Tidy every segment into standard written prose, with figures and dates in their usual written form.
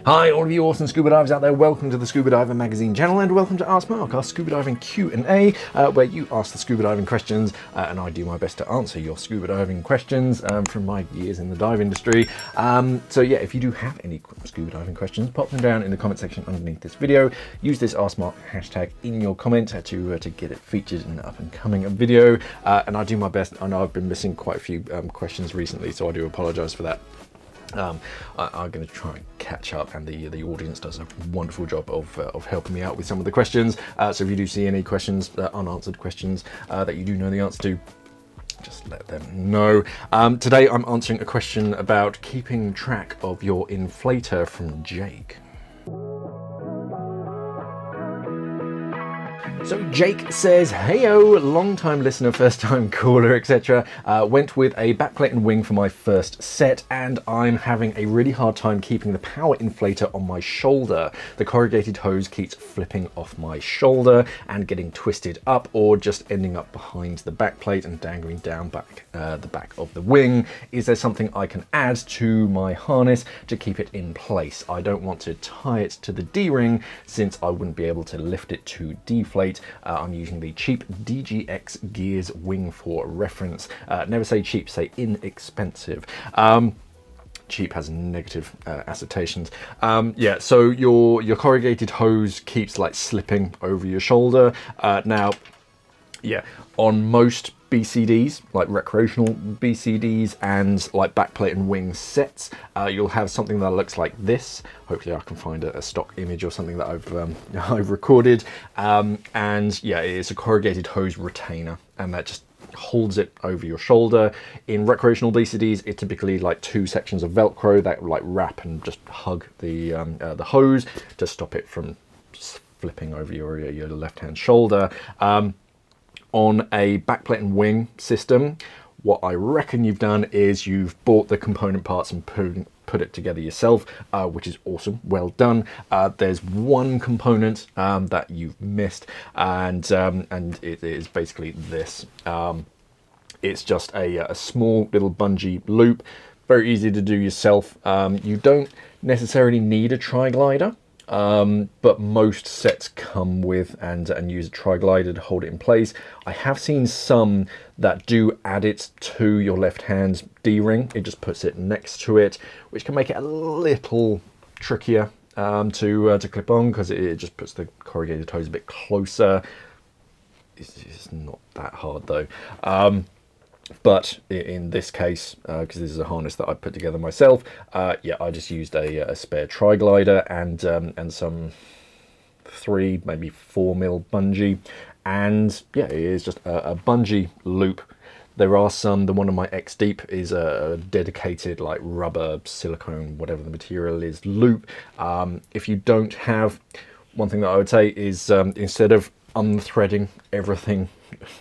Hi all of you awesome scuba divers out there, welcome to the Scuba Diver magazine channel and welcome to Ask Mark, our scuba diving Q&A, where you ask the scuba diving questions and I do my best to answer your scuba diving questions from my years in the dive industry. So yeah, if you do have any scuba diving questions, pop them down in the comment section underneath this video. Use this Ask Mark hashtag in your comment to get it featured in an up and coming video, and I do my best. I know I've been missing quite a few questions recently, so I do apologise for that. I'm going to try and catch up, and the audience does a wonderful job of helping me out with some of the questions. So if you do see any questions, unanswered questions that you do know the answer to, just let them know. Today I'm answering a question about keeping track of your inflator from Jake. So Jake says, Heyo, long-time listener, first-time caller, etc. Went with a backplate and wing for my first set, and I'm having a really hard time keeping the power inflator on my shoulder. The corrugated hose keeps flipping off my shoulder and getting twisted up, or just ending up behind the backplate and dangling down the back of the wing. Is there something I can add to my harness to keep it in place? I don't want to tie it to the D-ring since I wouldn't be able to lift it to deflate. I'm using the cheap DGX Gears wing for reference. Never say cheap, say inexpensive. Cheap has negative assertions. Yeah, so your corrugated hose keeps like slipping over your shoulder. Now, yeah, on most BCDs, like recreational BCDs and like backplate and wing sets, you'll have something that looks like this. Hopefully I can find a stock image or something that I've recorded. And yeah, it's a corrugated hose retainer, and that just holds it over your shoulder. In recreational BCDs, it's typically like two sections of Velcro that like wrap and just hug the hose to stop it from just flipping over your left-hand shoulder. On a backplate and wing system, what I reckon you've done is you've bought the component parts and put it together yourself, which is awesome, well done. There's one component that you've missed, and it is basically this. It's just a small little bungee loop, very easy to do yourself. You don't necessarily need a tri-glider. But most sets come with and use a tri-glider to hold it in place. I have seen some that do add it to your left hand's D-ring. It just puts it next to it, which can make it a little trickier to clip on, because it just puts the corrugated hose a bit closer. It's not that hard though. But in this case, because this is a harness that I put together myself, yeah, I just used a spare tri-glider and some 3, maybe 4mm bungee, and yeah, it is just a bungee loop. There are some, the one on my X Deep is a dedicated like rubber, silicone, whatever the material is, loop. If you don't have, one thing that I would say is instead of unthreading everything,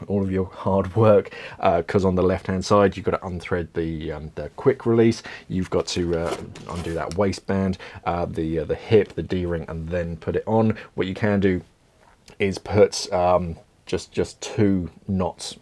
all of your hard work, because on the left hand side you've got to unthread the quick release, you've got to undo that waistband, the hip, the D-ring, and then put it on. What you can do is put just 2 knots,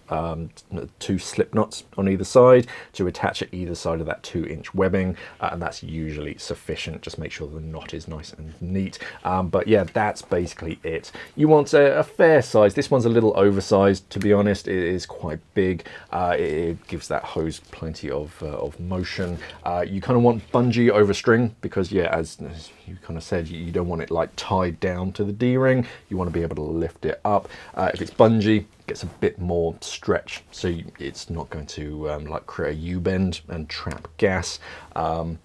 2 slip knots on either side to attach at either side of that 2-inch webbing, and that's usually sufficient. Just make sure the knot is nice and neat. But yeah, that's basically it. You want a fair size. This one's a little oversized, to be honest. It is quite big. It gives that hose plenty of motion. You kind of want bungee over string, because yeah, as you kind of said, you don't want it like tied down to the D-ring. You want to be able to lift it up. If it's bungee, it gets a bit more stretch, so it's not going to like create a U-bend and trap gas. But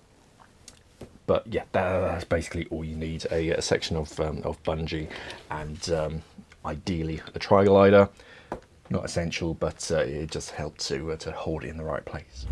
yeah, that's basically all you need, a section of bungee, and ideally a tri-glider. Not essential, but it just helps to hold it in the right place.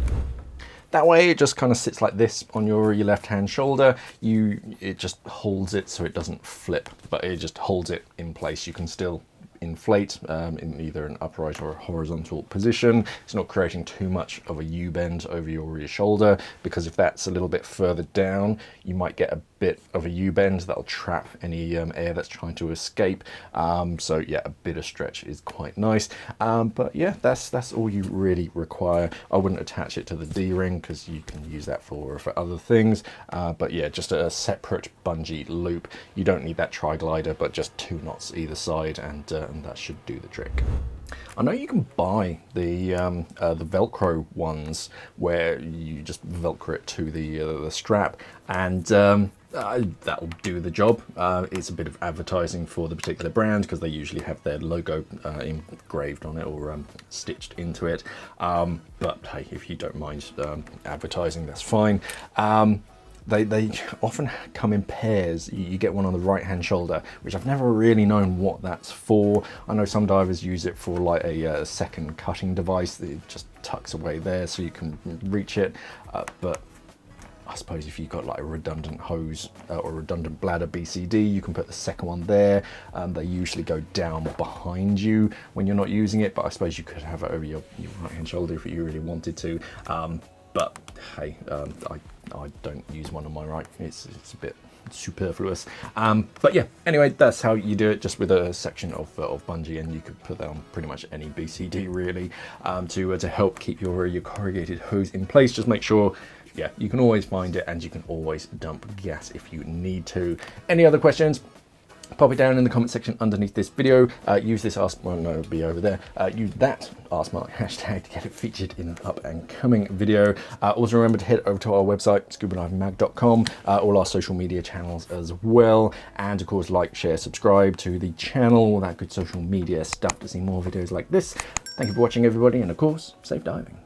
That way it just kind of sits like this on your left hand shoulder. It just holds it so it doesn't flip, but it just holds it in place. You can still inflate in either an upright or a horizontal position. It's not creating too much of a U-bend over your rear shoulder, because if that's a little bit further down, you might get a bit of a U-bend that'll trap any air that's trying to escape. So yeah, a bit of stretch is quite nice. But yeah, that's all you really require. I wouldn't attach it to the D-ring because you can use that for other things. But yeah, just a separate bungee loop. You don't need that tri-glider, but just 2 knots either side, and that should do the trick. I know you can buy the Velcro ones where you just Velcro it to the strap, and that'll do the job. It's a bit of advertising for the particular brand because they usually have their logo engraved on it or stitched into it. But hey, if you don't mind advertising, that's fine. They often come in pairs. You get one on the right hand shoulder, which I've never really known what that's for. I know some divers use it for like a second cutting device that it just tucks away there so you can reach it. But I suppose if you've got like a redundant hose or redundant bladder BCD, you can put the second one there. They usually go down behind you when you're not using it, but I suppose you could have it over your right hand shoulder if you really wanted to. But hey, I don't use one on my right. It's a bit superfluous. But yeah, anyway, that's how you do it, just with a section of bungee, and you could put that on pretty much any BCD really, to help keep your corrugated hose in place. Just make sure, yeah, you can always find it and you can always dump gas if you need to. Any other questions? Pop it down in the comment section underneath this video. Use this Ask Mark, no, it'll be over there. Use that Ask Mark hashtag to get it featured in an up and coming video. Also remember to head over to our website, scubadivemag.com, all our social media channels as well. And of course, like, share, subscribe to the channel, all that good social media stuff to see more videos like this. Thank you for watching, everybody, and of course, safe diving.